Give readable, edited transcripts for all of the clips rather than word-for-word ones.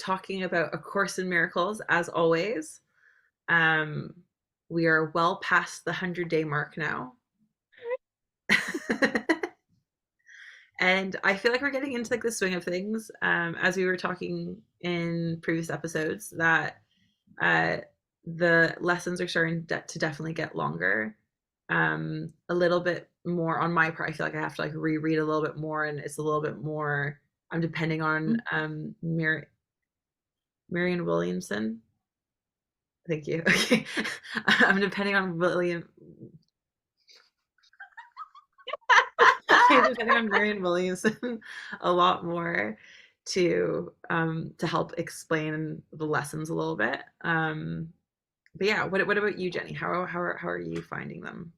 talking about A Course in Miracles, as always. Um, we are well past the 100-day mark now. And I feel like we're getting into like the swing of things, as we were talking in previous episodes, that uh, the lessons are starting to definitely get longer. A little bit more on my part. I feel like I have to like reread a little bit more, and it's a little bit more. I'm depending on Marianne Williamson. Thank you. Okay, I'm depending on William. I'm depending on Marianne Williamson a lot more to help explain the lessons a little bit. But yeah, what about you, Jenny? How are you finding them?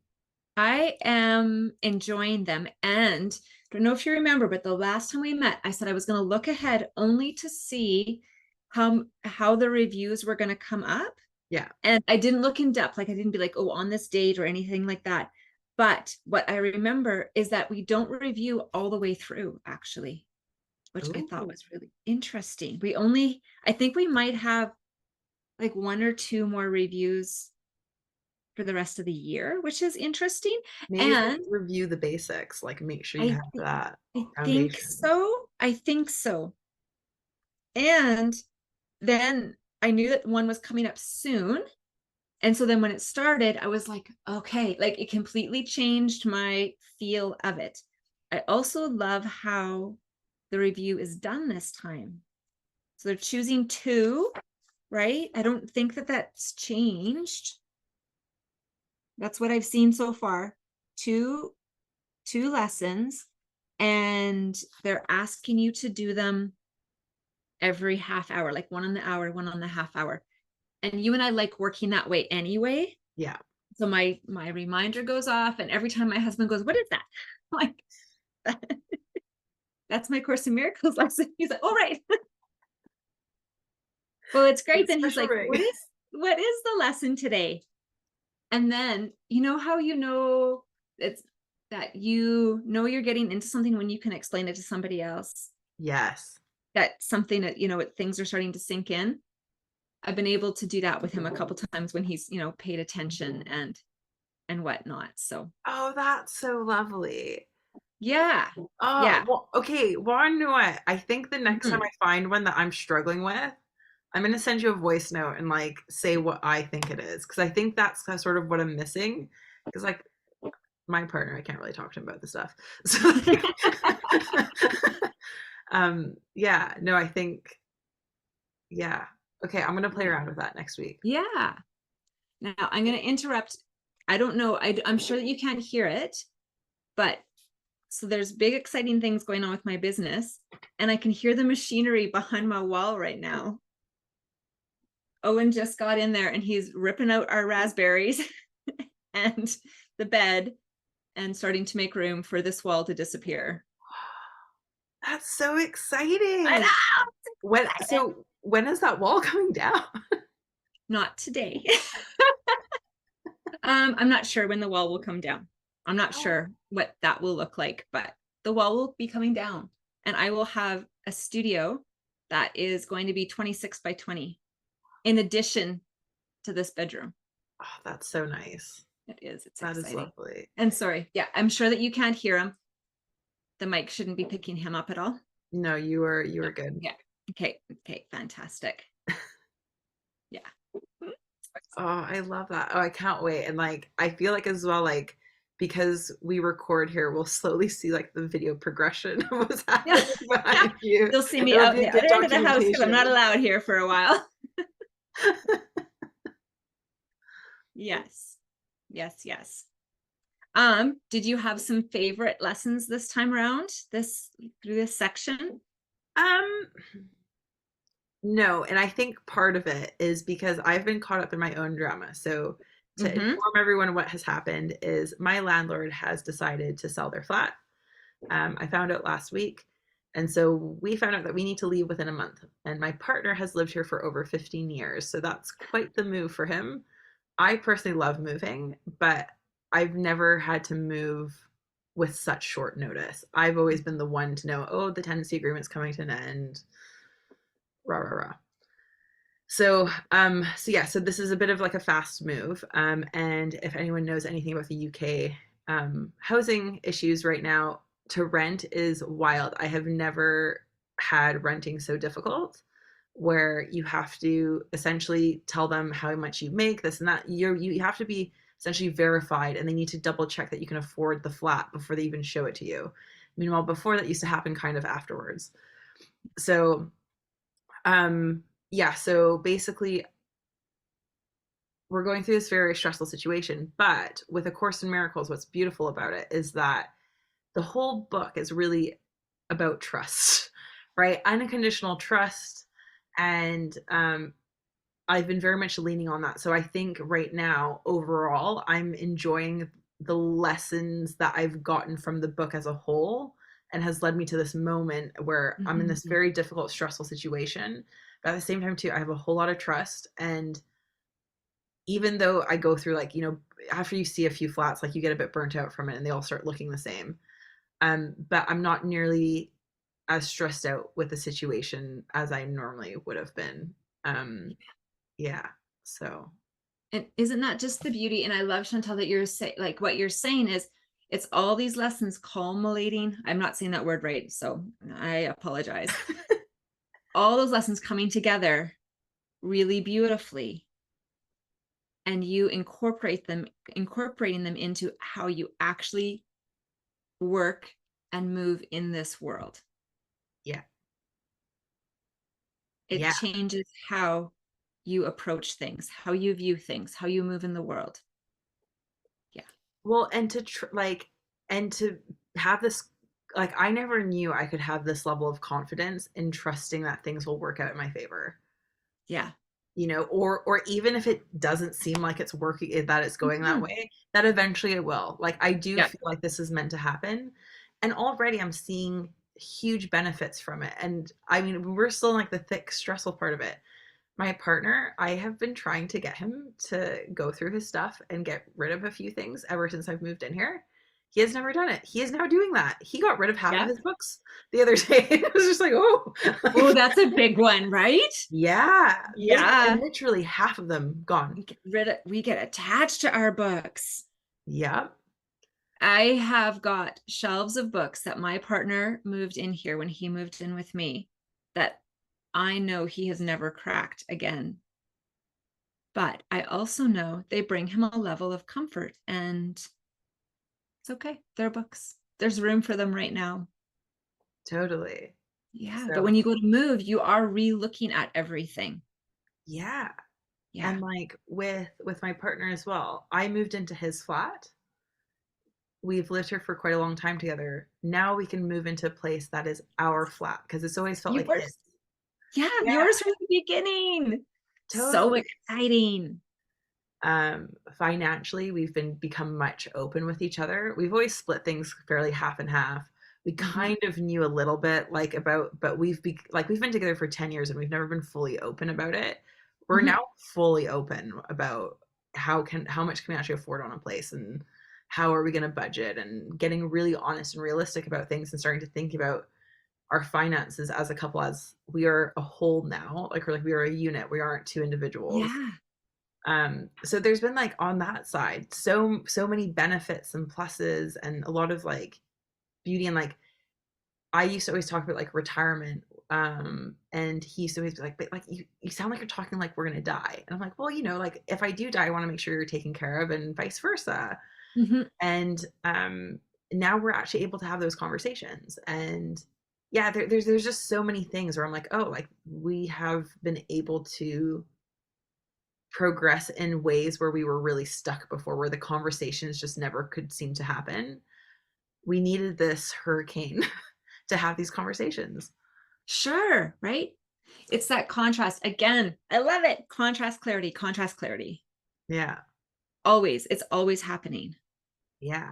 I am enjoying them. And I don't know if you remember, but the last time we met, I said I was going to look ahead only to see how the reviews were going to come up. Yeah. And I didn't look in depth, like I didn't be like, oh, on this date or anything like that. But what I remember is that we don't review all the way through, actually, which I thought Oh, was really interesting. I think we might have like one or two more reviews for the rest of the year, which is interesting. maybe just And review the basics. Like make sure you I have th- that I think foundation. so. I think so. And then I knew that one was coming up soon. And so then when it started, I was like, okay, like it completely changed my feel of it. I also love how the review is done this time. So they're choosing two, right? I don't think that that's changed. That's what I've seen so far. Two two lessons, and they're asking you to do them every half hour, like one on the hour, one on the half hour. And you and I like working that way anyway. Yeah. So my reminder goes off, and every time my husband goes, "What is that?" I'm like, that's my Course in Miracles lesson. He's like, "All right." Well, it's great. It's Then he's special like, ring. what is the lesson today?" And then you know how you know it's that you know you're getting into something when you can explain it to somebody else. Yes. That something that things are starting to sink in. I've been able to do that with him a couple times when he's paid attention and whatnot. So Oh, that's so lovely. yeah. Oh, Yeah. well, okay. Well, you know what? I think the next time Mhm. I find one that I'm struggling with, I'm gonna send you a voice note and like say what I think it is, because I think that's kind of sort of what I'm missing. Because like my partner, I can't really talk to him about this stuff. So yeah, no, I think yeah. Okay, I'm gonna play around with that next week. Yeah. Now I'm going to interrupt. I don't know. I'm sure that you can't hear it, but so there's big exciting things going on with my business, and I can hear the machinery behind my wall right now. Owen just got in there and he's ripping out our raspberries and the bed and starting to make room for this wall to disappear. That's so I exciting. know. When is that wall coming down? Not today. I'm not sure when the wall will come down. I'm not Oh, sure what that will look like, but the wall will be coming down, and I will have a studio that is going to be 26 by 20 in addition to this bedroom. oh, that's so nice. It is. It's That is exciting. lovely. And sorry, yeah, I'm sure that you can't hear him. The mic shouldn't be picking him up at all. No, you No. are good. Yeah. Okay. Okay. Fantastic. Yeah. Oh, I love that. Oh, I can't wait. And like I feel like as well, like because we record here, we'll slowly see like the video progression of what's Yeah. happening behind you. You'll see me It'll out be in a the good other end of the house because I'm not documentation. allowed here for a while. Yes. Yes. Yes. Did you have some favorite lessons this time around, this through this section? Um, no, and I think part of it is because I've been caught up in my own drama. So to Mm-hmm. inform everyone what has happened is my landlord has decided to sell their flat. I found out last week. And so we found out that we need to leave within a month. And my partner has lived here for over 15 years. So that's quite the move for him. I personally love moving, but I've never had to move with such short notice. I've always been the one to know, oh, the tenancy agreement's coming to an end. Rah, rah, rah. So yeah, so this is a bit of like a fast move. And if anyone knows anything about the UK housing issues right now, to rent is wild. I have never had renting so difficult, where you have to essentially tell them how much you make, this and that. You have to be essentially verified, and they need to double check that you can afford the flat before they even show it to you. Meanwhile, before, that used to happen kind of afterwards. So um yeah, so basically we're going through this very stressful situation. But with A Course in Miracles, what's beautiful about it is that the whole book is really about trust, right? Unconditional trust. And I've been very much leaning on that. So I think right now, overall, I'm enjoying the lessons that I've gotten from the book as a whole, and has led me to this moment where I'm in this Mhm. very difficult, stressful situation. But at the same time, too, I have a whole lot of trust. And even though I go through, like, after you see a few flats, like, you get a bit burnt out from it and they all start looking the same. But I'm not nearly as stressed out with the situation as I normally would have been. Um, yeah. So And isn't that just the beauty? And I love, Chantal, that you're saying, like, what you're saying is it's all these lessons culminating. I'm not saying that word right, so I apologize. All those lessons coming together really beautifully, and you incorporating them into how you actually work and move in this world. yeah. It Yeah. changes how you approach things, how you view things, how you move in the world. Yeah. Well, and and to have this, like, I never knew I could have this level of confidence in trusting that things will work out in my favor. Yeah. Or even if it doesn't seem like it's working, that it's going that Mhm. way, that eventually it will. Like, I do Yep. feel like this is meant to happen. And already I'm seeing huge benefits from it. And I mean, we're still in, like, the thick, stressful part of it. My partner, I have been trying to get him to go through his stuff and get rid of a few things ever since I've moved in here. He has never done it. He is now doing that. He got rid of half of Yep. his books the other day. It was just like, oh, Oh, like, that's a big one, right? yeah, Yeah. literally half of them gone. We get attached to our books. Yeah. I have got shelves of books that my partner moved in here when he moved in with me that I know he has never cracked again. But I also know they bring him a level of comfort, and it's okay. They're books. There's room for them right now. Totally. Yeah. But So, when you go to move, you are re-looking at everything. yeah. Yeah. And, like, with my partner as well, I moved into his flat. We've lived here for quite a long time together. Now we can move into a place that is our flat, because it's always felt like his. Yours. Yeah. Yeah, Yours from the beginning. So totally. exciting. Financially, we've become much open with each other. We've always split things fairly half and half. We Mhm. kind of knew a little bit, like, about, but we've been together for 10 years and we've never been fully open about it. We're Mhm. now fully open about how much can we actually afford on a place, and how are we going to budget, and getting really honest and realistic about things, and starting to think about our finances as a couple, as we are a whole now. Like, we are a unit. We aren't two individuals. Yeah. So there's been, like, on that side, so many benefits and pluses, and a lot of, like, beauty. And, like, I used to always talk about, like, retirement. And he used to always be like, but, like, you sound like you're talking like we're gonna die. And I'm like, well, like, if I do die, I want to make sure you're taken care of, and vice versa. Mhm. And now we're actually able to have those conversations. And yeah, there's just so many things where I'm like, oh, like, we have been able to progress in ways where we were really stuck before, where the conversations just never could seem to happen. We needed this hurricane to have these conversations. Sure, right? It's that contrast. Again, I love it. Contrast, clarity, contrast, clarity. Yeah. Always. It's always happening. Yeah. Yeah.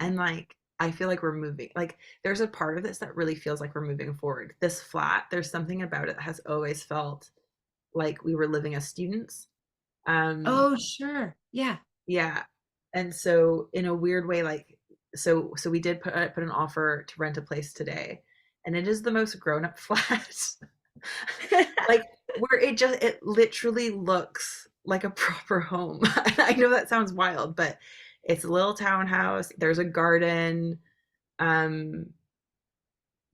And, like, I feel like we're moving. Like, there's a part of this that really feels like we're moving forward. This flat, there's something about it that has always felt like we were living as students. Um, Oh, sure. Yeah. yeah. And so, in a weird way, like, so we did put an offer to rent a place today, and it is the most grown up flat. Like where it literally looks like a proper home. I know that sounds wild, but it's a little townhouse. There's a garden. Um,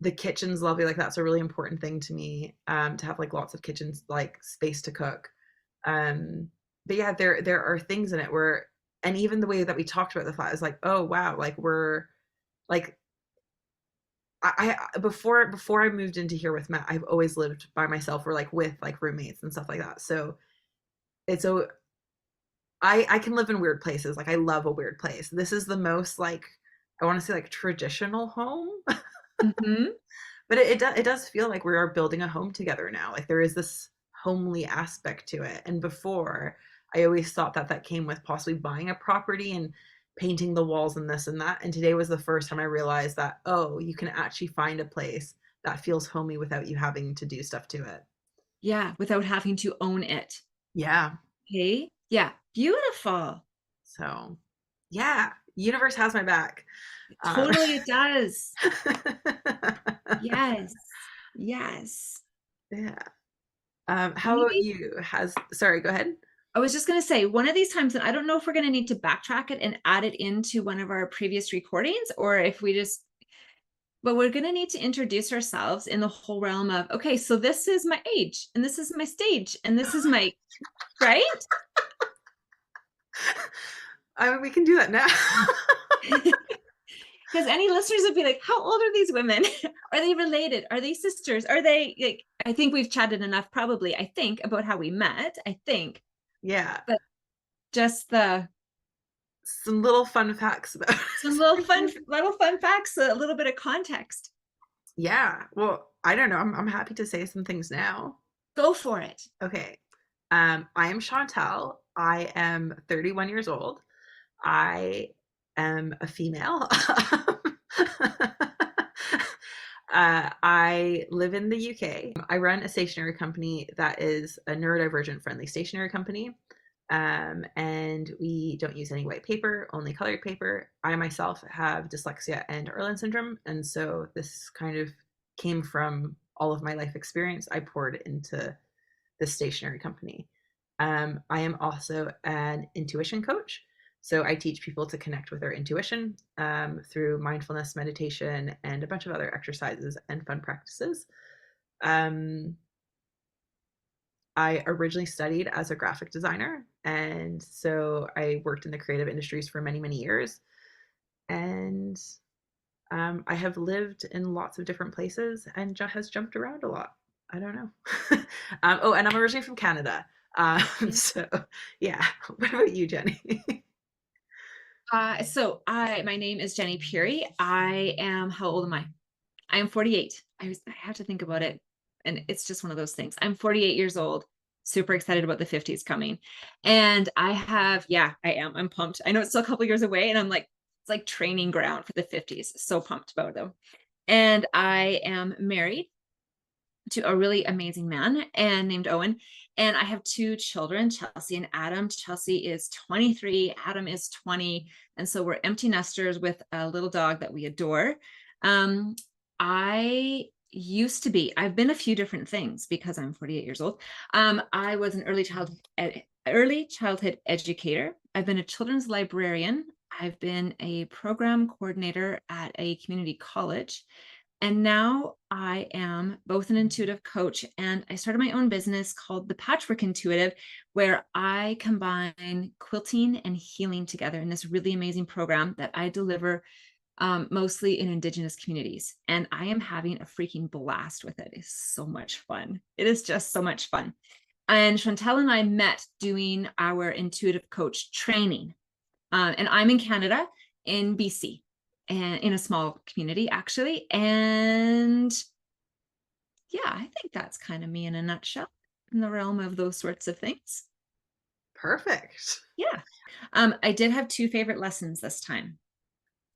the kitchen's lovely. Like that's a really important thing to me. To have like lots of kitchens, like space to cook. Um, but yeah, there are things in it where, and even the way that we talked about the flat is like, oh wow, like we're like before I moved into here with Matt, I've always lived by myself or like with like roommates and stuff like that. So it's so I can live in weird places. Like I love a weird place. This is the most like I want to say like traditional home, Hmm. but it does feel like we are building a home together now. Like there is this homely aspect to it. And before, I always thought that that came with possibly buying a property and painting the walls and this and that. And today was the first time I realized that oh, you can actually find a place that feels homey without you having to do stuff to it. Yeah, without having to own it. Yeah. Okay. Yeah. Beautiful. So, yeah, universe has my back. Uh, Totally it does. Yes. Yes. yeah. How about Maybe you? Has sorry, go ahead. I was just going to say one of these times, and I don't know if we're going to need to backtrack it and add it into one of our previous recordings or if we just, but we're going to need to introduce ourselves in the whole realm of, okay, so this is my age and this is my stage and this is my, right? I mean, we can do that now. Because any listeners would be like, how old are these women? Are they related? Are they sisters? Are they like, I think we've chatted enough, probably, I think, about how we met, I think, Yeah. but just the Some little fun facts about some us. little fun facts, a little bit of context. Yeah. Well, I don't know. I'm happy to say some things now. Go for it. Okay. I am Chantal. I am 31 years old. I am a female. I live in the UK. I run a stationery company that is a neurodivergent friendly stationery company. And we don't use any white paper, only colored paper. I myself have dyslexia and Erland syndrome. And so this kind of came from all of my life experience I poured into the stationery company. I am also an intuition coach. So I teach people to connect with their intuition through mindfulness, meditation, and a bunch of other exercises and fun practices. Um, I originally studied as a graphic designer, and so I worked in the creative industries for many, many years. And I have lived in lots of different places and has jumped around a lot. I don't know. Oh, and I'm originally from Canada. So yeah. What about you, Jenny? My name is Jenny Peary. I am, how old am I? I am 48. I have to think about it. And it's just one of those things. I'm 48 years old, super excited about the 50s coming. And I am. I'm pumped. I know it's still a couple years away and I'm like, it's like training ground for the 50s. So pumped about them. And I am married to a really amazing man and named Owen. And I have two children, Chelsea and Adam. Chelsea is 23, Adam is 20. And so we're empty nesters with a little dog that we adore. Um, I I've been a few different things because I'm 48 years old. I was an early childhood educator. I've been a children's librarian. I've been a program coordinator at a community college. And now I am both an intuitive coach and I started my own business called The Patchwork Intuitive, where I combine quilting and healing together in this really amazing program that I deliver mostly in Indigenous communities. And I am having a freaking blast with it. It's so much fun. It is just so much fun. And Chantal and I met doing our intuitive coach training. And I'm in Canada, in BC, and in a small community, actually. And yeah, I think that's kind of me in a nutshell in the realm of those sorts of things. Perfect. Yeah. I did have two favorite lessons this time.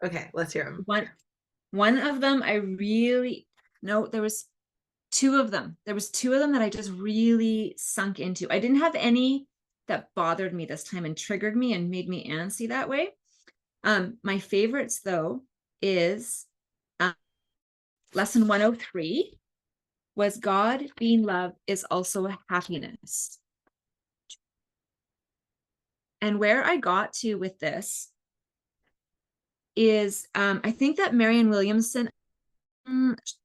Okay, let's hear them. One of them I really no, there was two of them. There was two of them that I just really sunk into. I didn't have any that bothered me this time and triggered me and made me antsy that way. My favorites though is lesson 103, was God being love is also happiness. And where I got to with this is I think that Marianne Williamson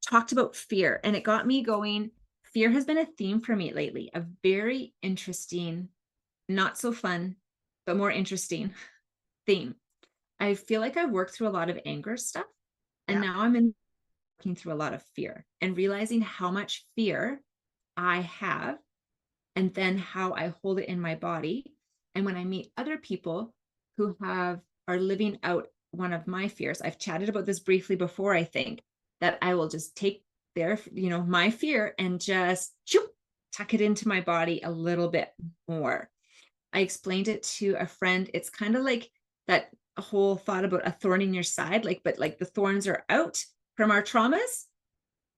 talked about fear, and it got me going. Fear has been a theme for me lately, a very interesting, not so fun, but more interesting theme. I feel like I've worked through a lot of anger stuff, and Yeah. now working through a lot of fear and realizing how much fear I have, and then how I hold it in my body. And when I meet other people who are living out one of my fears, I've chatted about this briefly before, I think, that I will just take my fear and just tuck it into my body a little bit more. I explained it to a friend. It's kind of like that whole thought about a thorn in your side, but like the thorns are out from our traumas.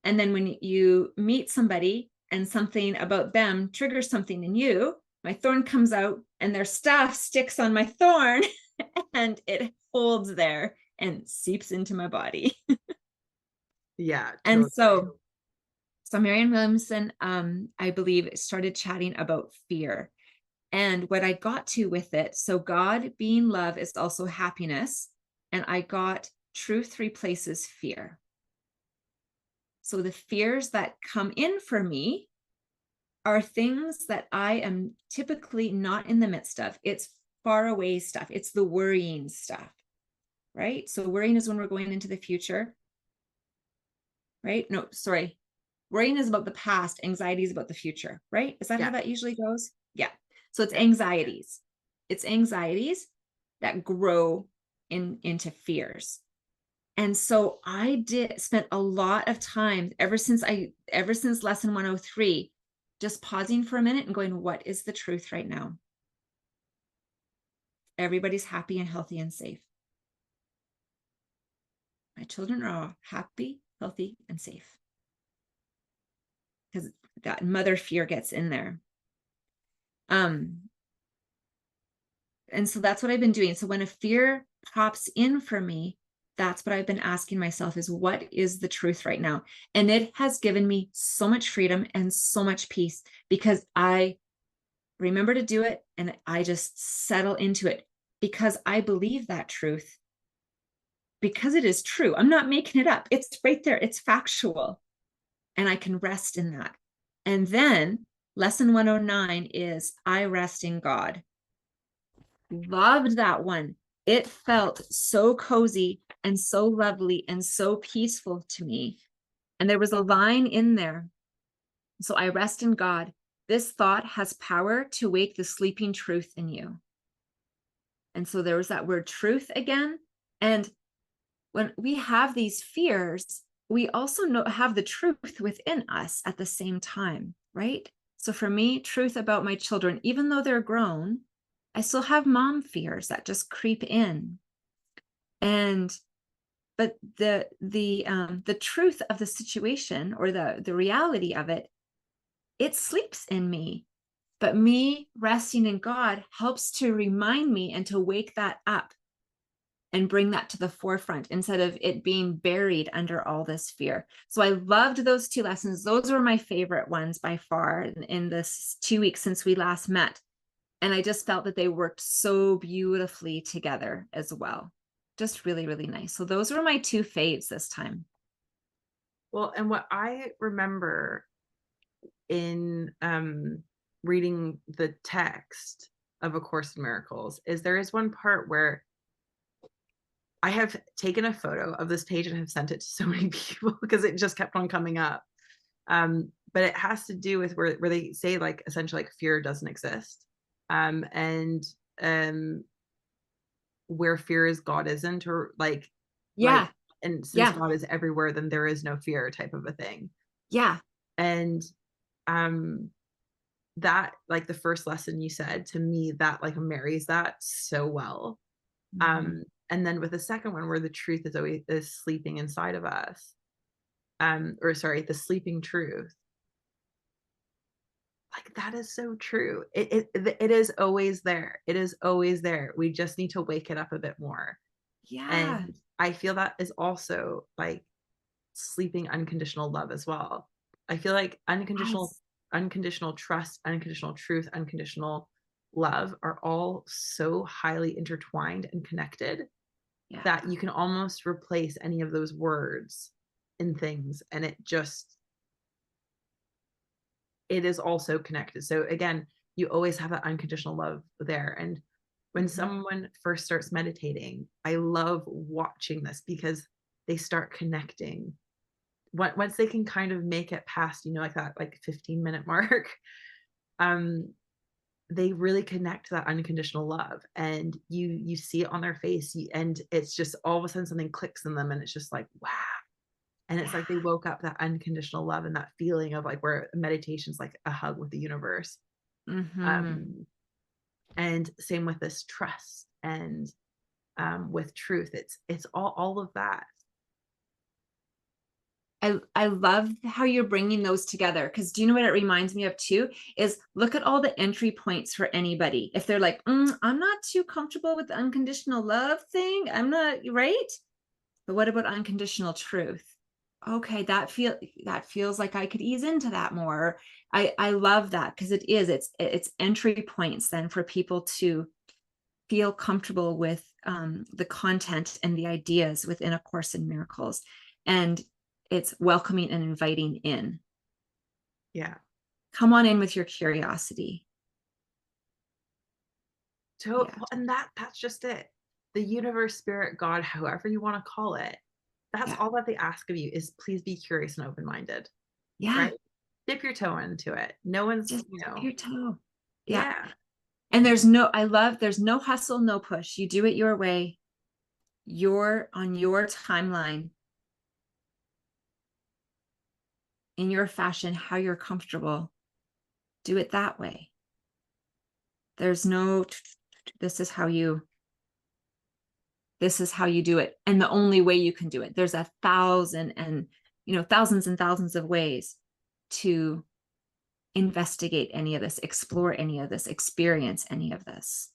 And then when you meet somebody and something about them triggers something in you, my thorn comes out and their stuff sticks on my thorn and it holds there and seeps into my body. Yeah, And totally. so Marianne Williamson, I believe, started chatting about fear. And what I got to with it, so God being love is also happiness. And I got truth replaces fear. So the fears that come in for me are things that I am typically not in the midst of. It's far away stuff. It's the worrying stuff, right? So worrying is when we're going into the future, right? No, sorry. Worrying is about the past. Anxiety is about the future, right? Is that how Yeah. that usually goes? Yeah. So it's Yeah. anxieties. It's anxieties that grow into fears. And so I spent a lot of time ever since lesson 103, just pausing for a minute and going, what is the truth right now? Everybody's happy and healthy and safe. My children are all happy, healthy, and safe. Because that mother fear gets in there. And so that's what I've been doing. So when a fear pops in for me, that's what I've been asking myself is, what is the truth right now? And it has given me so much freedom and so much peace because I remember to do it and I just settle into it because I believe that truth, because it is true. I'm not making it up. It's right there. It's factual. And I can rest in that. And then lesson 109 is I rest in God. Loved that one. It felt so cozy and so lovely and so peaceful to me. And there was a line in there. So I rest in God. This thought has power to wake the sleeping truth in you. And so there was that word truth again. And when we have these fears, we also have the truth within us at the same time, right? So for me, truth about my children, even though they're grown, I still have mom fears that just creep in. But the truth of the situation, or the reality of it, it sleeps in me. But me resting in God helps to remind me and to wake that up and bring that to the forefront instead of it being buried under all this fear. So I loved those two lessons. Those were my favorite ones by far in this 2 weeks since we last met. And I just felt that they worked so beautifully together as well. Just really, really nice. So those were my two faves this time. Well, and what I remember in reading the text of A Course in Miracles is there is one part where I have taken a photo of this page and have sent it to so many people because it just kept on coming up. But it has to do with where they say like essentially like fear doesn't exist. And where fear is, God isn't, or like, Yeah. and since Yeah. God is everywhere, then there is no fear type of a thing. Yeah. And um that, like, the first lesson you said to me, that like marries that so well. Mhm. And then with the second one where the truth is sleeping inside of us, or sorry, the sleeping truth, like that is so true. It is always there. It is always there. We just need to wake it up a bit more. Yeah. And I feel that is also like sleeping unconditional love as well. I feel like Yes. unconditional trust, unconditional truth, unconditional love are all so highly intertwined and connected Yeah. that you can almost replace any of those words in things, and it is also connected. So again, you always have that unconditional love there. And when Mhm. someone first starts meditating, I love watching this because they start connecting. Once they can kind of make it past, like that like 15-minute mark, um, they really connect to that unconditional love, and you see it on their face, and it's just all of a sudden something clicks in them, and it's just like wow. And it's Yeah. like they woke up that unconditional love and that feeling of like where meditation's like a hug with the universe. Hmm. Um, and same with this trust and with truth. It's all of that. I love how you're bringing those together, because do you know what it reminds me of too? Is look at all the entry points for anybody. If they're like, I'm not too comfortable with the unconditional love thing, I'm not right. But what about unconditional truth? Okay, that feels like I could ease into that more. I love that, because it's entry points then for people to feel comfortable with the content and the ideas within A Course in Miracles. And it's welcoming and inviting in. Yeah. Come on in with your curiosity. So Yeah. well, and that's just it. The universe, spirit, God, however you want to call it, that's Yeah. all that they ask of you is please be curious and open-minded, right? Yeah. Dip your toe into it. No one's, Just dip your toe. Yeah. yeah, And there's no hustle, no push. You do it your way. You're on your timeline, in your fashion, how you're comfortable. Do it that way. There's no, this is how you this is how you do it, and the only way you can do it. There's a thousand and thousands and thousands of ways to investigate any of this, explore any of this, experience any of this.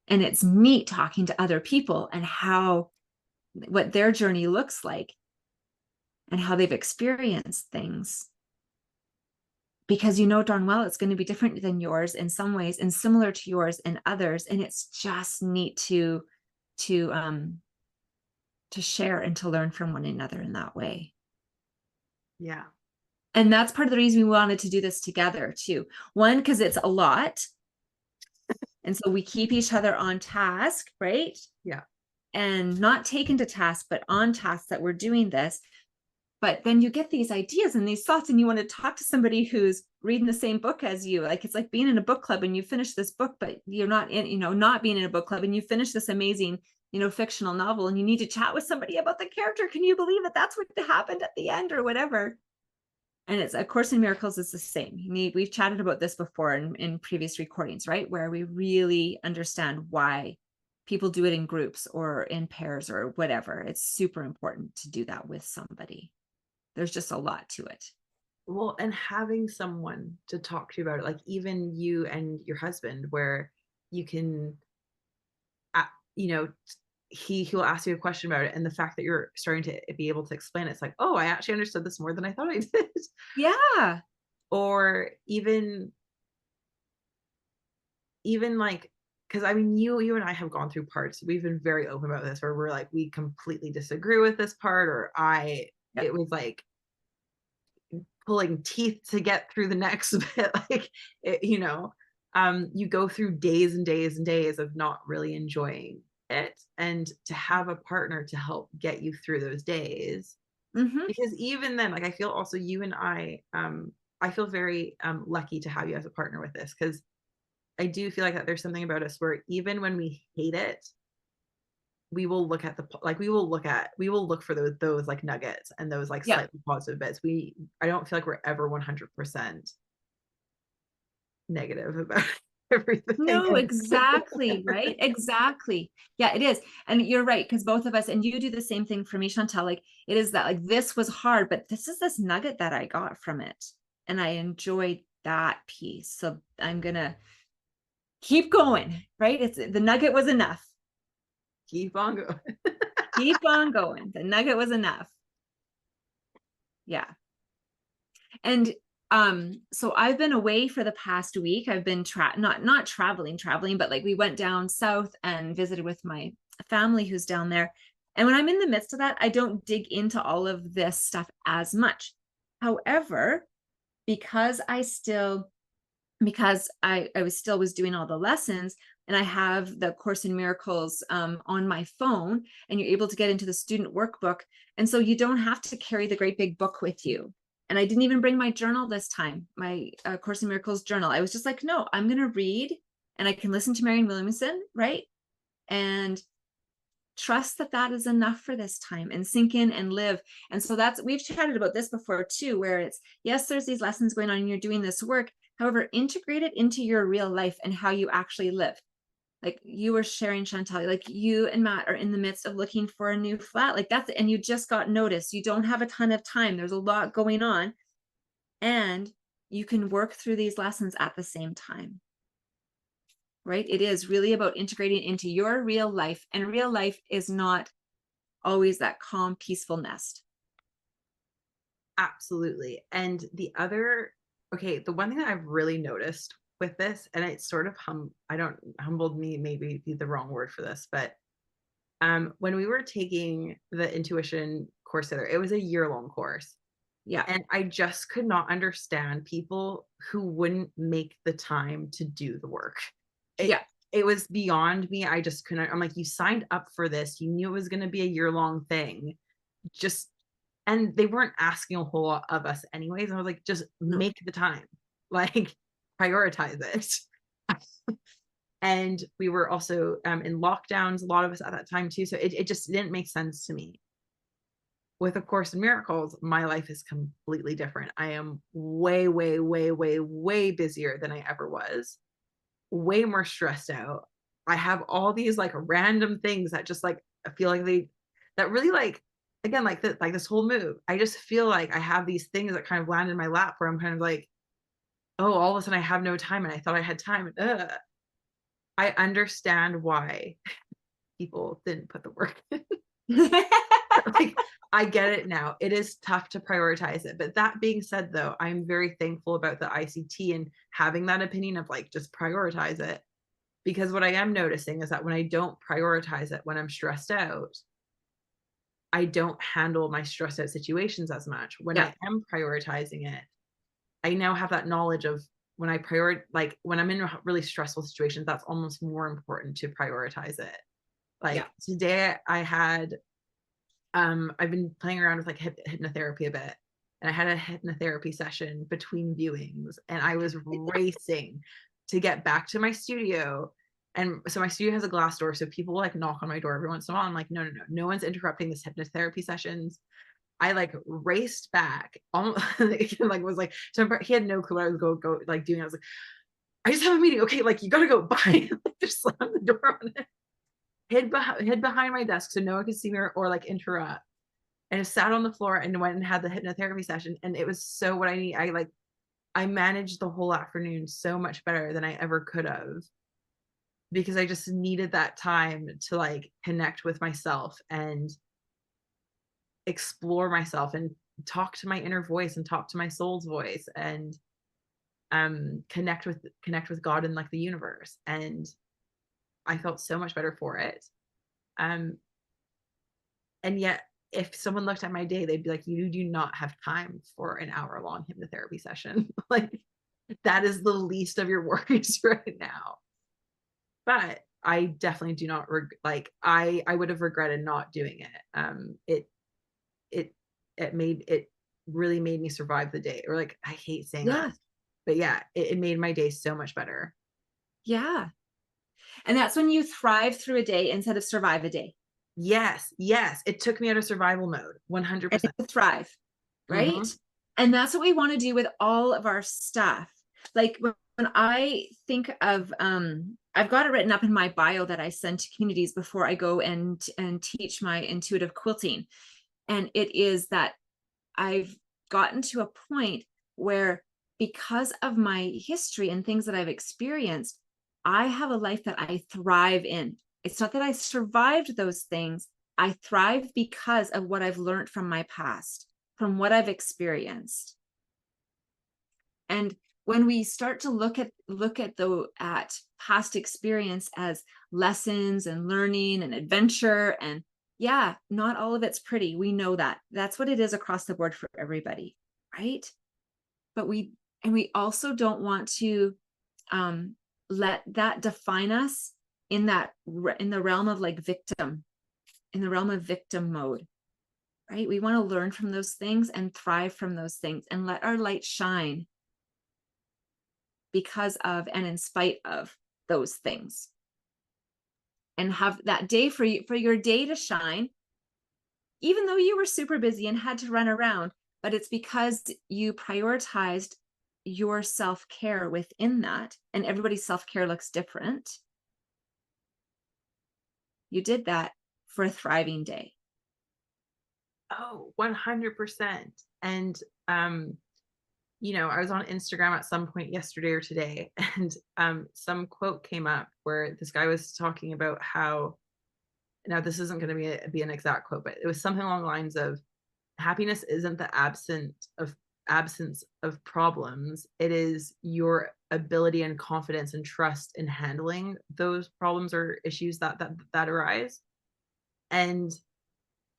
And it's neat talking to other people and how what their journey looks like and how they've experienced things, because darn well it's going to be different than yours in some ways and similar to yours in others. And it's just neat to to share and to learn from one another in that way. yeah, And that's part of the reason we wanted to do this together too. One, because it's a lot, and so we keep each other on task, right? yeah. And not taken to task, but on task that we're doing this. But then you get these ideas and these thoughts, and you want to talk to somebody who's reading the same book as you. Like it's like being in a book club and you finish this book, but you're not not being in a book club, and you finish this amazing fictional novel, and you need to chat with somebody about the character. Can you believe it? That's what happened at the end or whatever. And it's A Course in Miracles is the same. We've chatted about this before in previous recordings, right? Where we really understand why people do it in groups or in pairs or whatever. It's super important to do that with somebody. There's just a lot to it. Well, and having someone to talk to you about it, like even you and your husband, where you can, uh, you know, he'll ask you a question about it, and the fact that you're starting to be able to explain it, it's like, oh, I actually understood this more than I thought I did. Yeah. Or even like, because I mean, you and I have gone through parts. We've been very open about this, where we're like, we completely disagree with this part, or Yep. it was like pulling teeth to get through the next bit. Like, you go through days and days and days of not really enjoying it, and to have a partner to help get you through those days. Mm-hmm. Because even then, like, I feel also you and I feel very lucky to have you as a partner with this, because I do feel like that there's something about us where even when we hate it, we will look at we will look for those like nuggets and those like Yep. slightly positive bits. I don't feel like we're ever 100% negative about everything. No, exactly, right? Exactly. Yeah, it is. And you're right, because both of us, and you do the same thing for me, Chantal. Like it is that like this was hard, but this is this nugget that I got from it. And I enjoyed that piece. So I'm gonna keep going, right? It's the nugget was enough. Keep on going. Keep on going. The nugget was enough. Yeah. And so I've been away for the past week. I've been not traveling, but like we went down south and visited with my family who's down there. And when I'm in the midst of that, I don't dig into all of this stuff as much. However, because I was doing all the lessons, and I have the Course in Miracles on my phone, and you're able to get into the student workbook. And so you don't have to carry the great big book with you. And I didn't even bring my journal this time, my Course in Miracles journal. I was just like, no, I'm going to read, and I can listen to Marianne Williamson, right? And trust that that is enough for this time, and sink in and live. And so we've chatted about this before too, where it's, yes, there's these lessons going on and you're doing this work. However, integrate it into your real life and how you actually live. Like you were sharing, Chantal, like you and Matt are in the midst of looking for a new flat, like that's, and you just got notice. You don't have a ton of time. There's a lot going on, and you can work through these lessons at the same time. Right? It is really about integrating into your real life, and real life is not always that calm, peaceful nest. Absolutely. And the one thing that I've really noticed with this, and it's sort of humbled me, maybe be the wrong word for this, but when we were taking the intuition course together, it was a year-long course. Yeah. And I just could not understand people who wouldn't make the time to do the work. It Yeah. it was beyond me. I just couldn't. I'm like, you signed up for this. You knew it was going to be a year-long thing. Just and they weren't asking a whole lot of us anyways. I was like, just No. make the time. Like prioritize it. And we were also in lockdowns, a lot of us at that time too. So it just didn't make sense to me. With A Course in Miracles, my life is completely different. I am way, way, way, way, way busier than I ever was, way more stressed out. I have all these like random things that just like I feel like that really like again like this whole move. I just feel like I have these things that kind of land in my lap where I'm kind of like, oh, all of a sudden I have no time and I thought I had time. I understand why people didn't put the work in. Like I get it now. It is tough to prioritize it. But that being said, though, I'm very thankful about the ICT and having that opinion of like just prioritize it. Because what I am noticing is that when I don't prioritize it, when I'm stressed out, I don't handle my stressed out situations as much. When Yeah. I am prioritizing it, I now have that knowledge of when like when I'm in really stressful situations, that's almost more important to prioritize it. Yeah. Like today I had I've been playing around with like hypnotherapy a bit. And I had a hypnotherapy session between viewings, and I was racing to get back to my studio. And so my studio has a glass door, so people like knock on my door every once in a while. I'm like, no, no, no, no one's interrupting this hypnotherapy sessions. I like raced back, almost like was like, so he had no clue what I was go like doing. I was like, I just have a meeting. Okay, like you gotta go. Bye. Just slammed the door on it. Hid behind my desk so no one could see me or like interrupt. And I sat on the floor and went and had the hypnotherapy session. And it was so what I need. I managed the whole afternoon so much better than I ever could have because I just needed that time to like connect with myself and explore myself and talk to my inner voice and talk to my soul's voice and connect with God and like the universe. And I felt so much better for it. Um and yet if someone looked at my day, they'd be like, you do not have time for an hour long hypnotherapy session. Like that is the least of your worries right now. But I definitely do not like I would have regretted not doing it. It it really made me survive the day. Or like I hate saying that. Yeah. But yeah, it made my day so much better. Yeah. And that's when you thrive through a day instead of survive a day. Yes, yes. It took me out of survival mode, And 100%. you thrive, right? Mm-hmm. And that's what we want to do with all of our stuff. Like when I think of I've got it written up in my bio that I send to communities before I go and teach my intuitive quilting. And it is that I've gotten to a point where, because of my history and things that I've experienced, I have a life that I thrive in. It's not that I survived those things. I thrive because of what I've learned from my past, from what I've experienced. And when we start to look at past experience as lessons and learning and adventure, and yeah, not all of it's pretty. We know that. That's what it is across the board for everybody, right? But we also don't want to um let that define us in in the realm of like victim, in the realm of victim mode, right? We want to learn from those things and thrive from those things and let our light shine because of and in spite of those things, and have that day for you, for your day to shine, even though you were super busy and had to run around. But it's because you prioritized your self-care within that, and everybody's self-care looks different. You did that for a thriving day. Oh, 100%. And I was on Instagram at some point yesterday or today, and some quote came up where this guy was talking about how, now this isn't going to be an exact quote, but it was something along the lines of, happiness isn't the absence of problems. It is your ability and confidence and trust in handling those problems or issues that arise. And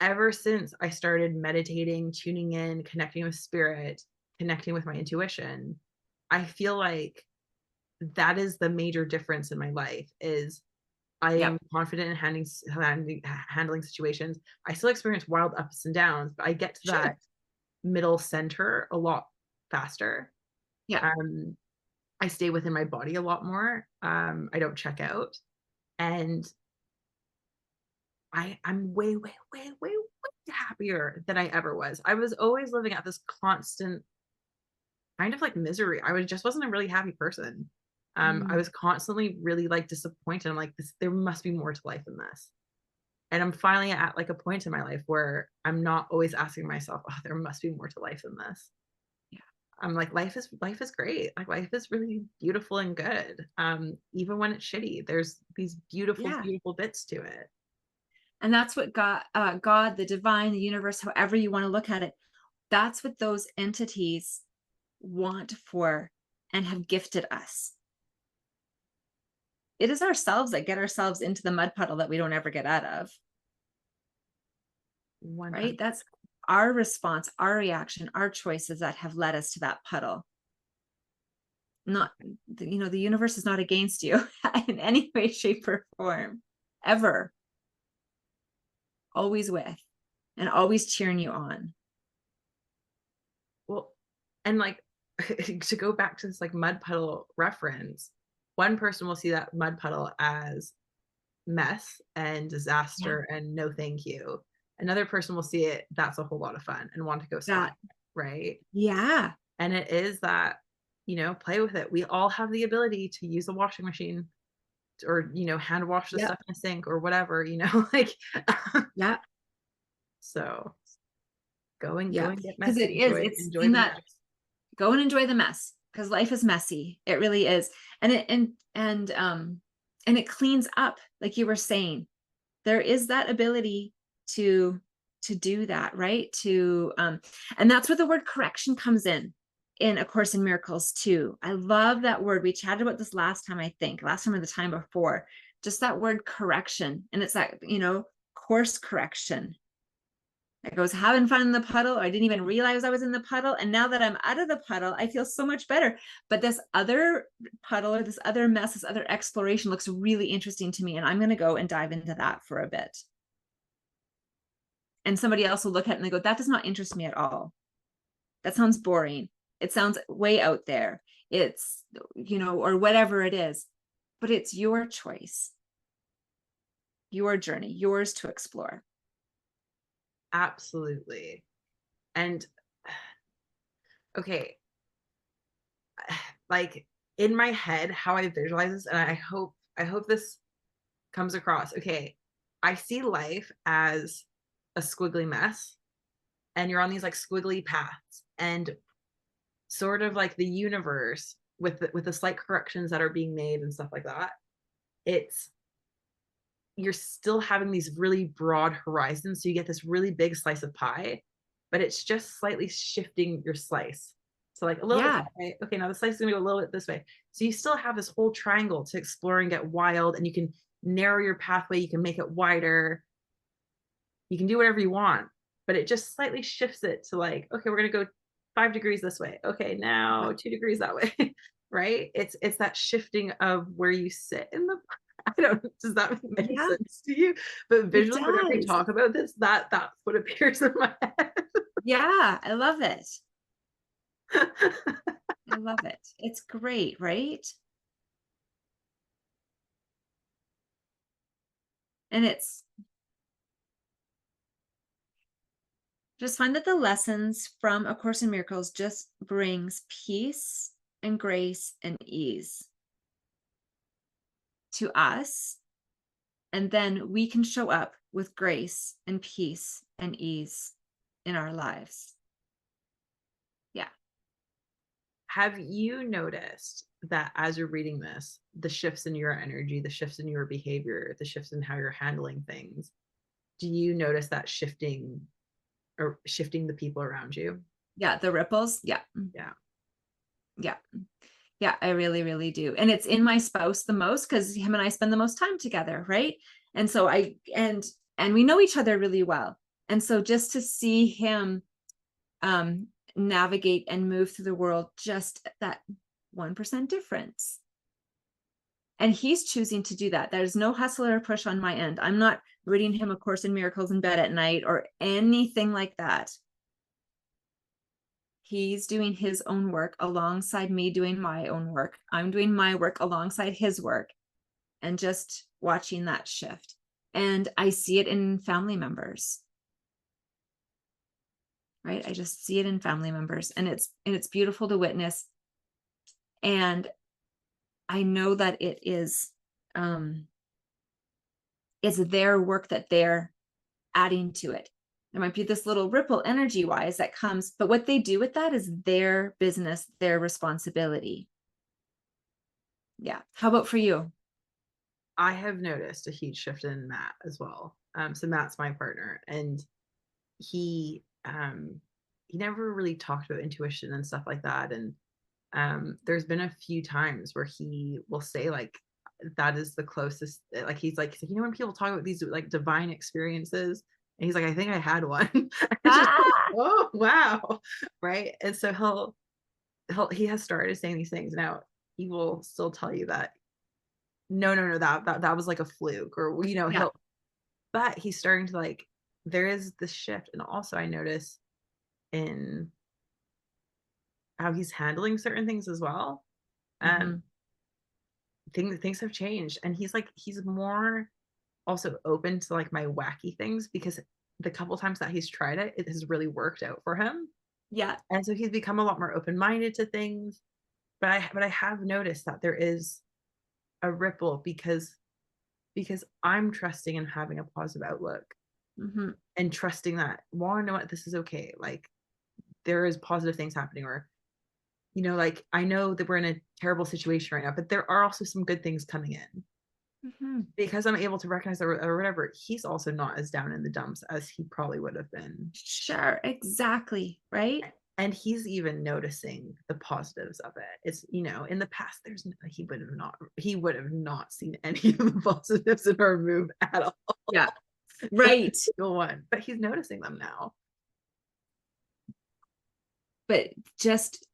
ever since I started meditating, tuning in, connecting with spirit, connecting with my intuition, I feel like that is the major difference in my life. Is I Yep. am confident in handling situations. I still experience wild ups and downs, but I get to Sure. that middle center a lot faster. Yeah. Um, I stay within my body a lot more. I don't check out, and I'm way, way, way, way, way happier than I ever was. I was always living at this constant kind of like misery. Just wasn't a really happy person. I Mm. was constantly really like disappointed. I'm like, this, there must be more to life than this. And I'm finally at like a point in my life where I'm not always asking myself, oh, there must be more to life than this. Yeah. I'm like, life is great. Like life is really beautiful and good. Even when it's shitty, there's these beautiful, Yeah. beautiful bits to it. And that's what God, the divine, the universe, however you want to look at it, that's what those entities want for and have gifted us. It is ourselves that get ourselves into the mud puddle that we don't ever get out of, 100. right? That's our response, our reaction, our choices that have led us to that puddle. Not, the universe is not against you in any way, shape, or form, ever. Always with, and always cheering you on. Well, and like to go back to this like mud puddle reference, one person will see that mud puddle as mess and Yeah. disaster and no thank you. Another person will see it, that's a whole lot of fun and want to go splash, That, right? yeah. And it is that, play with it. We all have the ability to use a washing machine or, hand wash the Yep. stuff in the sink or whatever, like, Yeah. so go Yeah. and get Because messy. it's Enjoy in the that, mess. go and enjoy the mess, because life is messy. It really is. And and it cleans up, like you were saying. There is that ability to do that, right? And that's where the word correction comes in A Course in Miracles too. I love that word. We chatted about this last time, I think, last time or the time before. Just that word correction. And it's that, course correction. Like I was having fun in the puddle. I didn't even realize I was in the puddle. And now that I'm out of the puddle, I feel so much better. But this other puddle, or this other mess, this other exploration looks really interesting to me. And I'm going to go and dive into that for a bit. And somebody else will look at it and they go, that does not interest me at all. That sounds boring. It sounds way out there. It's, or whatever it is. But it's your choice, your journey, yours to explore. Absolutely. And okay, like in my head, how I visualize this, and I hope this comes across. Okay, I see life as a squiggly mess, and you're on these like squiggly paths, and sort of like the universe with the slight corrections that are being made and stuff like that. It's You're still having these really broad horizons, so you get this really big slice of pie, but it's just slightly shifting your slice So like a little bit Yeah. that way. Okay, now the slice is gonna go a little bit this way. So you still have this whole triangle to explore and get wild, and you can narrow your pathway, you can make it wider, you can do whatever you want, but it just slightly shifts it to like, okay, we're gonna go 5 degrees this way. Okay, Yeah. now 2 degrees that way. Right? It's that shifting of where you sit in the I don't does that make any Yeah, sense to you? But it visually, whenever we does. talk about this, that's what appears in my head. Yeah, I love it. I love it. It's great, right? And it's just find that the lessons from A Course in Miracles just brings peace and grace and ease to us. And then we can show up with grace and peace and ease in our lives. Yeah. Have you noticed that as you're reading this, the shifts in your energy, the shifts in your behavior, the shifts in how you're handling things? Do you notice that shifting or shifting the people around you? Yeah. The ripples. Yeah. Yeah. Yeah. Yeah. I really, really do. And it's in my spouse the most because him and I spend the most time together. Right. And so and we know each other really well. And so just to see him um, navigate and move through the world, just that 1% difference. And he's choosing to do that. There's no hustle or push on my end. I'm not reading him A Course in Miracles in bed at night or anything like that. He's doing his own work alongside me doing my own work. I'm doing my work alongside his work and just watching that shift. And I see it in family members. Right? I just see it in family members and it's beautiful to witness. And I know that it's their work that they're adding to it. There might be this little ripple energy wise that comes, but what they do with that is their business, their responsibility. Yeah. How about for you? I have noticed a huge shift in Matt as well. So Matt's my partner, and he he never really talked about intuition and stuff like that. And there's been a few times where he will say like that is the closest like he's like, you know, when people talk about these like divine experiences, and he's like, I think I had one. It's just like, Ah, oh wow. Right. And so he has started saying these things. Now he will still tell you that no, that was like a fluke, or you know, yeah. he'll but he's starting to like there is this shift. And also I notice in how he's handling certain things as well. Mm-hmm. um things have changed, and he's more also open to like my wacky things, because the couple times that he's tried it, it has really worked out for him. Yeah. And so he's become a lot more open-minded to things. But I have noticed that there is a ripple, because I'm trusting and having a positive outlook, Mm-hmm. and trusting that, well, I know what, this is okay, like there is positive things happening, or you know, like I know that we're in a terrible situation right now, but there are also some good things coming in, Mm-hmm. because I'm able to recognize that, or whatever. He's also not as down in the dumps as he probably would have been. Sure. Exactly. Right. And he's even noticing the positives of it. It's, you know, in the past, he would have not seen any of the positives in our move at all. Yeah. Not a Right. single one, but he's noticing them now. But just,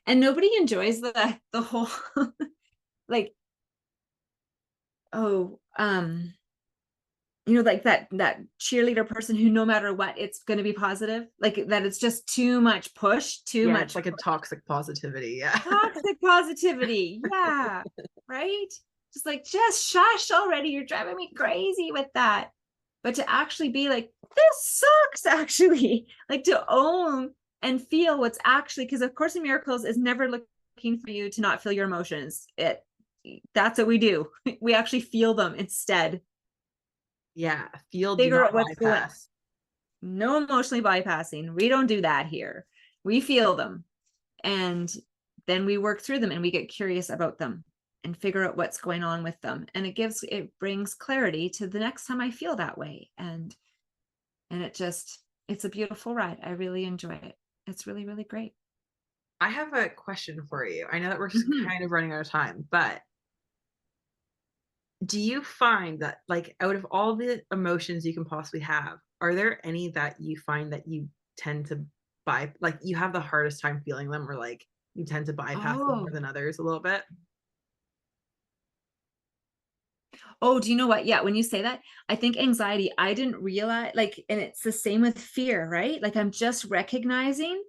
and nobody enjoys the whole, like, oh, like that cheerleader person who no matter what it's going to be positive, like that it's just too much push, too Yeah, it's much like a toxic positivity. Yeah. toxic positivity. Yeah. Right. Just shush already, you're driving me crazy with that. But to actually be like, this sucks, actually, like to own and feel what's actually, because of Course in Miracles is never looking for you to not feel your emotions. That's what we do. We actually feel them instead. Yeah. Feel, do Figure not out what's going. bypass. No emotionally bypassing. We don't do that here. We feel them and then we work through them and we get curious about them and figure out what's going on with them. And it brings clarity to the next time I feel that way. And it's a beautiful ride. I really enjoy it. It's really, really great. I have a question for you. I know that we're Mhm. kind of running out of time, but do you find that, like, out of all the emotions you can possibly have, are there any that you find that you tend to like, you have the hardest time feeling them, or like you tend to bypass them more Oh. than others a little bit? Oh, do you know what? Yeah, when you say that, I think anxiety, I didn't realize, like, and it's the same with fear, right? Like I'm just recognizing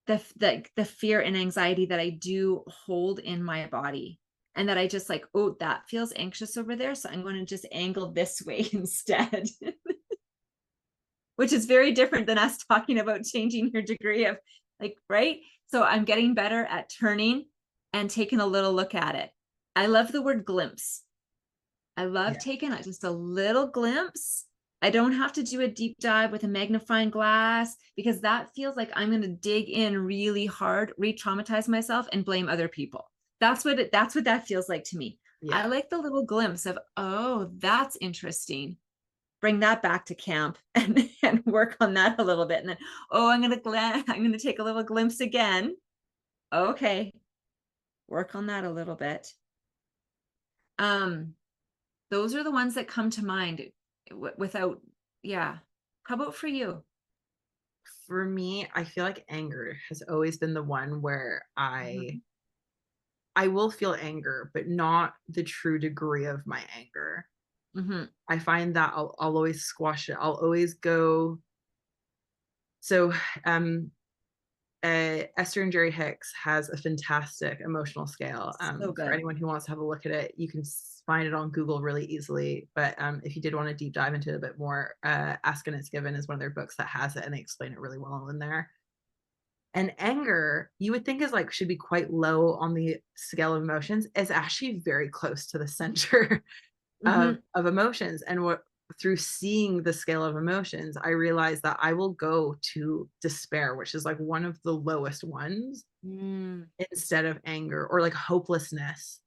the fear and anxiety that I do hold in my body. And that I just like, oh, that feels anxious over there. So I'm going to just angle this way instead, which is very different than us talking about changing your degree of like, right? So I'm getting better at turning and taking a little look at it. I love the word glimpse. I love Yeah. taking just a little glimpse. I don't have to do a deep dive with a magnifying glass because that feels like I'm going to dig in really hard, re-traumatize myself and blame other people. That's what that feels like to me. I Yeah. like the little glimpse of, oh, that's interesting. Bring that back to camp and work on that a little bit. And then, oh, I'm gonna take a little glimpse again. Okay, work on that a little bit. Um, those are the ones that come to mind without, yeah. How about for you? For me, I feel like anger has always been the one where Mhm. I will feel anger, but not the true degree of my anger. Mhm. I find that I'll always squash it. I'll always go. So, um, Esther and Jerry Hicks has a fantastic emotional scale. So For good. anyone who wants to have a look at it, you can find it on Google really easily. But if you did want to deep dive into it a bit more, Ask and It's Given is one of their books that has it, and they explain it really well in there. And anger, you would think is like should be quite low on the scale of emotions, is actually very close to the center Mhm. of emotions. And what through seeing the scale of emotions, I realized that I will go to despair, which is like one of the lowest ones, Mm. instead of anger, or like hopelessness.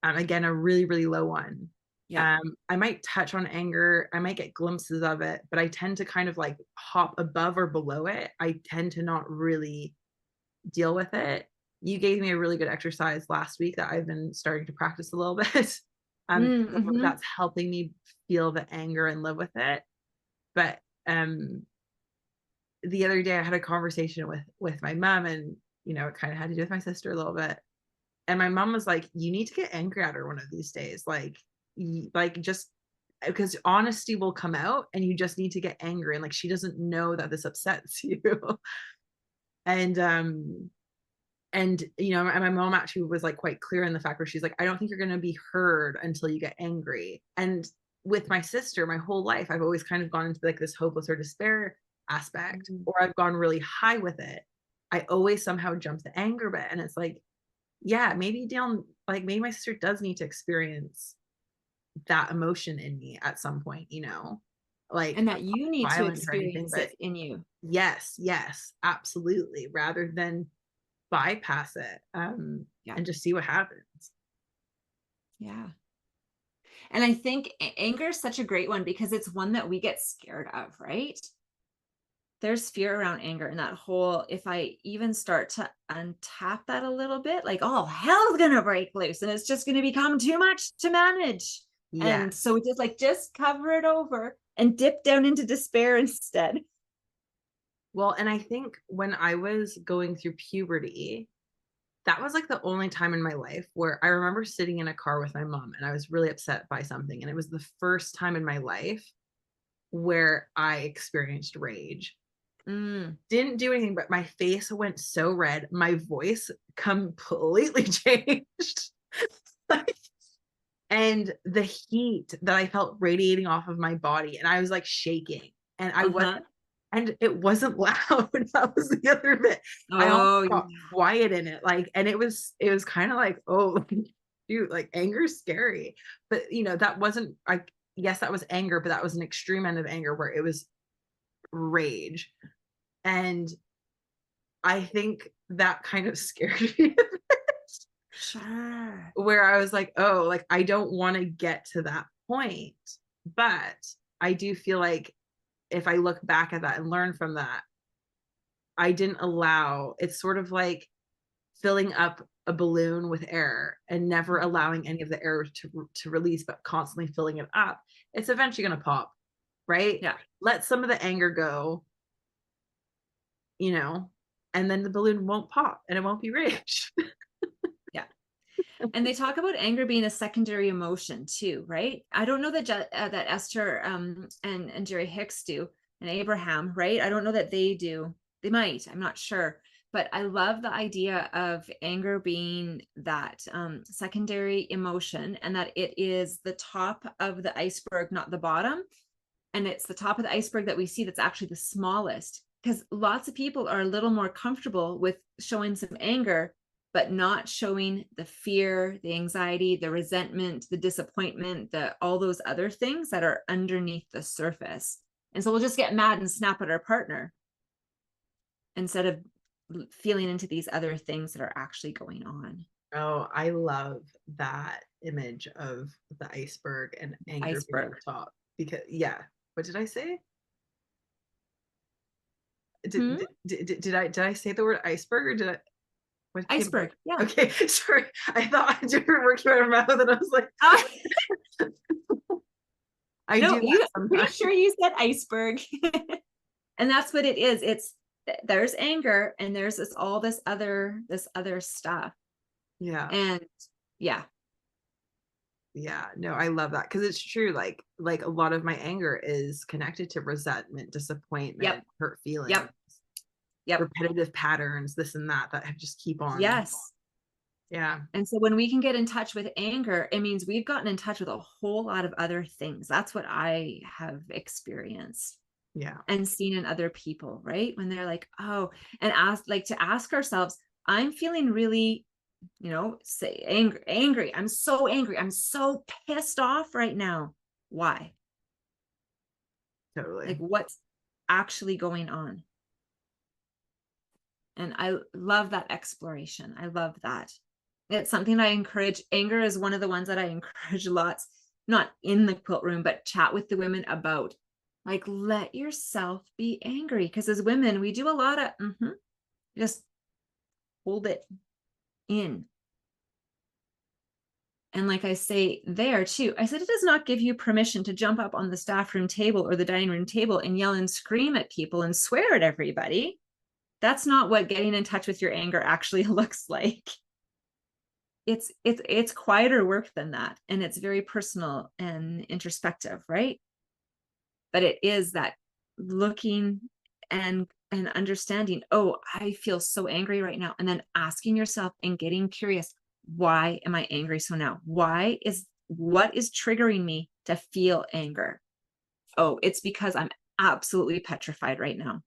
Again, a really, really low one. Yep. I might touch on anger, I might get glimpses of it, but I tend to kind of like hop above or below it. I tend to not really deal with it. You gave me a really good exercise last week that I've been starting to practice a little bit. Mm, mhm. That's helping me feel the anger and live with it. But the other day I had a conversation with my mom, and it kind of had to do with my sister a little bit. And my mom was like, "You need to get angry at her one of these days. Like, just because honesty will come out, and you just need to get angry. And like, she doesn't know that this upsets you." and my mom actually was like quite clear in the fact where she's like, "I don't think you're going to be heard until you get angry." And with my sister, my whole life I've always kind of gone into like this hopeless or despair aspect, Mhm. or I've gone really high with it. I always somehow jump to anger bit, and it's like, yeah, maybe down, like, maybe my sister does need to experience that emotion in me at some point, like And that you need to violent or anything, experience but it in you. yes, yes, absolutely, rather than bypass it, Yeah. and just see what happens. Yeah. And I think anger is such a great one because it's one that we get scared of, right? There's fear around anger and that whole, if I even start to untap that a little bit, like, oh, hell's gonna break loose and it's just gonna become too much to manage. Yeah. And so we just cover it over and dip down into despair instead. Well, and I think when I was going through puberty, that was like the only time in my life where I remember sitting in a car with my mom, and I was really upset by something, and it was the first time in my life where I experienced rage. Mm. Didn't do anything, but my face went so red, my voice completely changed. Like, and the heat that I felt radiating off of my body, and I was like shaking, and I Uh-huh. wasn't, and it wasn't loud. That was the other bit. I almost Oh, got yeah. quiet in it, like, and it was kind of like, oh, dude, like anger's scary. But that wasn't, like, yes, that was anger, but that was an extreme end of anger where it was rage. And I think that kind of scared me, Sure. where I was like, "Oh, like, I don't wanna get to that point." But I do feel like if I look back at that and learn from that, I didn't allow, it's sort of like filling up a balloon with air and never allowing any of the air to release, but constantly filling it up. It's eventually going to pop, right? Yeah. Let some of the anger go, you know, and then the balloon won't pop and it won't be rage. Yeah. And they talk about anger being a secondary emotion too, right? I don't know that that Esther and Jerry Hicks do, and Abraham, right? I don't know that they do. They might. I'm not sure. But I love the idea of anger being that secondary emotion, and that it is the top of the iceberg, not the bottom. And it's the top of the iceberg that we see that's actually the smallest. Because lots of people are a little more comfortable with showing some anger, but not showing the fear, the anxiety, the resentment, the disappointment, all those other things that are underneath the surface. And so we'll just get mad and snap at our partner instead of feeling into these other things that are actually going on. Oh, I love that image of the iceberg and anger being at Iceberg. the top. Because, yeah, what did I say? Hmm? Did I say the word iceberg, or did I? What came? Iceberg. Yeah. Okay, sorry. I thought you were working on my mouth, and I was like, I No, do that you pretty sometimes. sure you said iceberg. And that's what it is. It's there's anger and there's this other stuff. Yeah, And yeah. yeah. No, I love that because it's true. Like a lot of my anger is connected to resentment, Yep. disappointment, hurt feelings, Yep. Yep. repetitive patterns, this and that I just keep on. Yes. Yeah, And so when we can get in touch with anger, it means we've gotten in touch with a whole lot of other things. That's what I have experienced yeah, and seen in other people, right? When they're like, oh, and to ask ourselves, I'm feeling really, say angry. I'm so angry. I'm so pissed off right now. Why? Like, totally. what's actually going on? And I love that exploration. I love that. It's something I encourage. Anger is one of the ones that I encourage lots, not in the quilt room, but chat with the women about. Like, let yourself be angry. Because as women, we do a lot of just hold it in. And like I say there too, I said, it does not give you permission to jump up on the staff room table or the dining room table and yell and scream at people and swear at everybody. That's not what getting in touch with your anger actually looks like. It's quieter work than that, and it's very personal and introspective, right? But it is that looking and understanding, oh, I feel so angry right now, and then asking yourself and getting curious, why am I angry so now? What is triggering me to feel anger? Oh, it's because I'm absolutely petrified right now.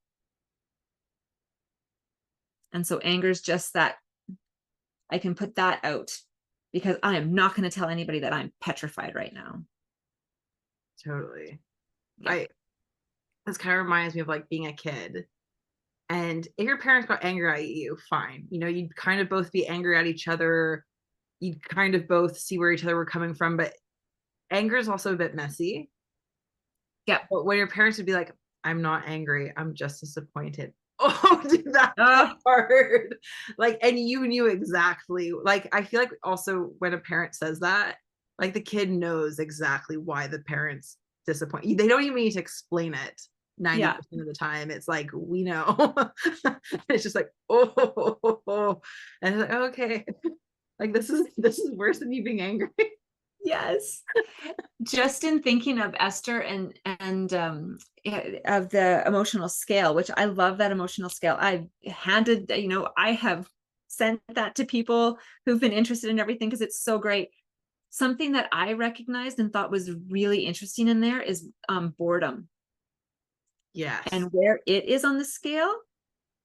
And so anger is just that. I can put that out because I am not going to tell anybody that I'm petrified right now. Totally. Yeah. I This kind of reminds me of like being a kid. And if your parents got angry at you, fine. You'd kind of both be angry at each other. You'd kind of both see where each other were coming from, but anger is also a bit messy. Yeah. But when your parents would be like, I'm not angry, I'm just disappointed. Oh, dude, that's Oh, hard. Like, and you knew exactly. Like, I feel like also when a parent says that, like the kid knows exactly why the parents disappoint you. They don't even need to explain it yeah. 90% of the time. It's like, we know. It's just like, oh, and it's like, okay. Like this is worse than you being angry. Yes. Just in thinking of Esther and of the emotional scale, which I love that emotional scale. I have sent that to people who've been interested in everything because it's so great. Something that I recognized and thought was really interesting in there is boredom Yes. and where it is on the scale,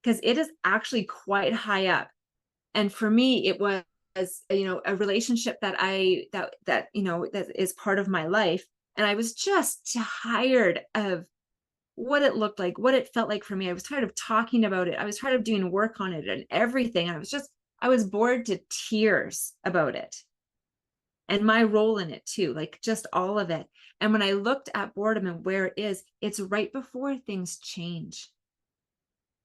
because it is actually quite high up. And for me, it was a relationship that is part of my life, and I was just tired of what it looked like, what it felt like for me. I was tired of talking about it. I was tired of doing work on it and everything. I was bored to tears about it and my role in it too, like just all of it. And when I looked at boredom and where it is, it's right before things change.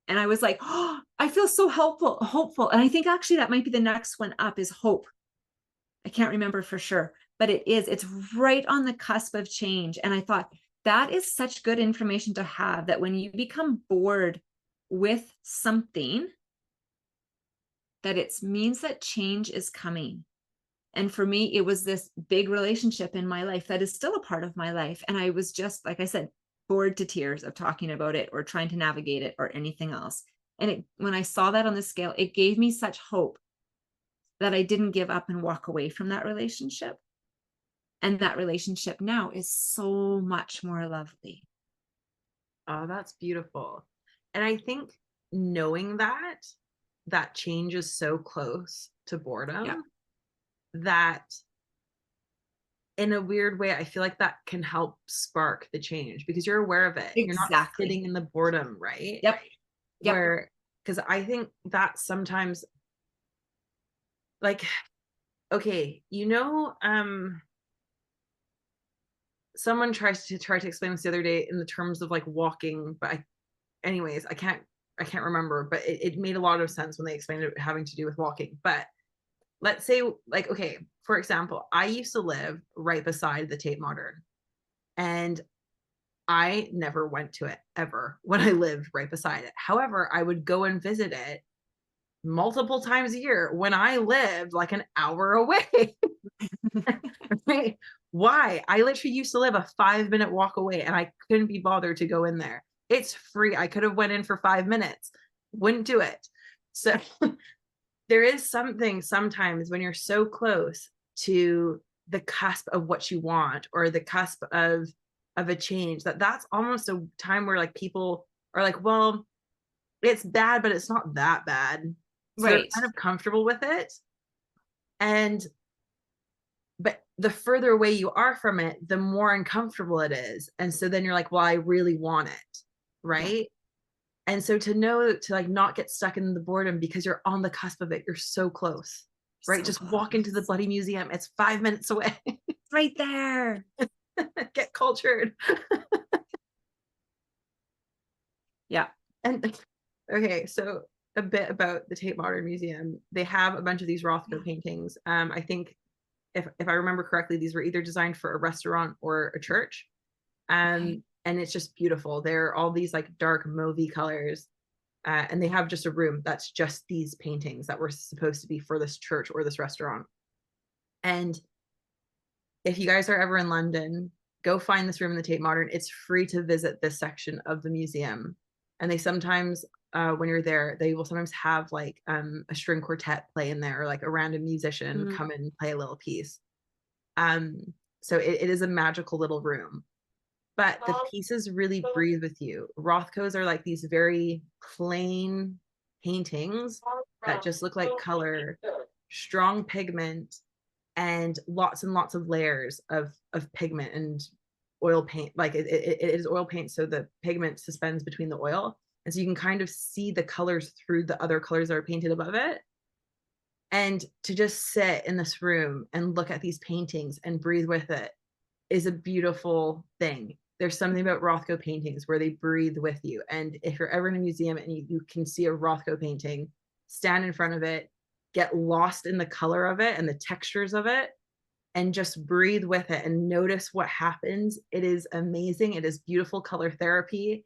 And I was like, oh, I feel so hopeful. And I think actually that might be the next one up is hope. I can't remember for sure, but it's right on the cusp of change. And I thought that is such good information to have, that when you become bored with something, that it means that change is coming. And for me, it was this big relationship in my life that is still a part of my life. And I was just, like I said, bored to tears of talking about it or trying to navigate it or anything else. And when I saw that on the scale, it gave me such hope that I didn't give up and walk away from that relationship. And that relationship now is so much more lovely. Oh, that's beautiful. And I think knowing that change is so close to Yeah, boredom, that in a weird way, I feel like that can help spark the change because you're aware of it. You're not exactly. sitting in the boredom, right? Yep. Yep. Where, because I think that sometimes, like, okay, someone tried to explain this the other day in the terms of like walking, but anyways, I can't remember, but it made a lot of sense when they explained it having to do with walking. But let's say, like, okay, for example, I used to live right beside the Tate Modern, and I never went to it ever when I lived right beside it. However, I would go and visit it multiple times a year when I lived like an hour away. Right? Why? I literally used to live a 5-minute walk away and I couldn't be bothered to go in there. It's free. I could have went in for 5 minutes. Wouldn't do it. So there is something sometimes when you're so close to the cusp of what you want or the cusp of a change, that's almost a time where like people are like, well, it's bad, but it's not that bad. So they're Right. kind of comfortable with it. And but the further away you are from it, the more uncomfortable it is. And so then you're like, well, I really want it. Yeah. Right. And so to know to like not get stuck in the boredom because you're on the cusp of it, you're so close. Right. So Just walk into the close. bloody museum. It's 5 minutes away. It's right there. Get cultured. Yeah. And okay, so a bit about the Tate Modern Museum. They have a bunch of these Rothko paintings. I think if I remember correctly, these were either designed for a restaurant or a church. Okay. And it's just beautiful. They're all these like dark mauvey colors. And they have just a room that's just these paintings that were supposed to be for this church or this restaurant. And if you guys are ever in London, go find this room in the Tate Modern. It's free to visit this section of the museum. And they sometimes, when you're there, they will sometimes have like a string quartet play in there or like a random musician Mm. come and play a little piece. Um, so it is a magical little room. But the pieces really breathe with you. Rothkos are like these very plain paintings that just look like color, strong pigment, and lots of layers of pigment and oil paint. Like it is oil paint, so the pigment suspends between the oil, and so you can kind of see the colors through the other colors that are painted above it. And to just sit in this room and look at these paintings and breathe with it is a beautiful thing. There's something about Rothko paintings where they breathe with you. And if you're ever in a museum and you can see a Rothko painting, stand in front of it, get lost in the color of it and the textures of it, and just breathe with it and notice what happens. It is amazing. It is beautiful color therapy.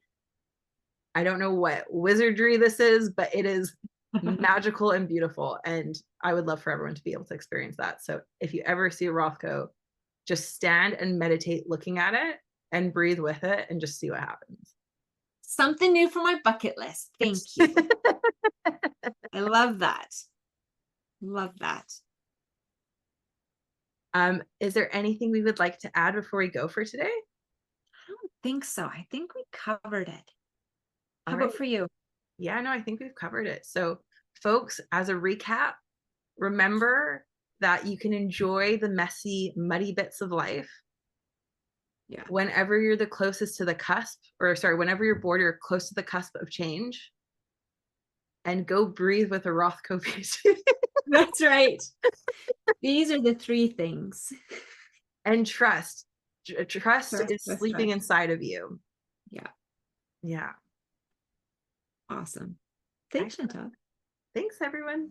I don't know what wizardry this is, but it is magical and beautiful. And I would love for everyone to be able to experience that. So if you ever see a Rothko, just stand and meditate looking at it and breathe with it and just see what happens. Something new for my bucket list. Thank you. I love that. Love that. Is there anything we would like to add before we go for today? I don't think so. I think we covered it. All How right. about for you? Yeah, no, I think we've covered it. So, folks, as a recap, remember that you can enjoy the messy, muddy bits of life Yeah. whenever you're the closest to the cusp, or sorry, whenever you're bored, you're close to the cusp of change, and go breathe with a Rothko piece. That's right. These are the three things. And trust. Trust Trust, is trust, sleeping trust. inside of you. Yeah. Yeah. Awesome. Thanks, Excellent. Chantal. Thanks, everyone.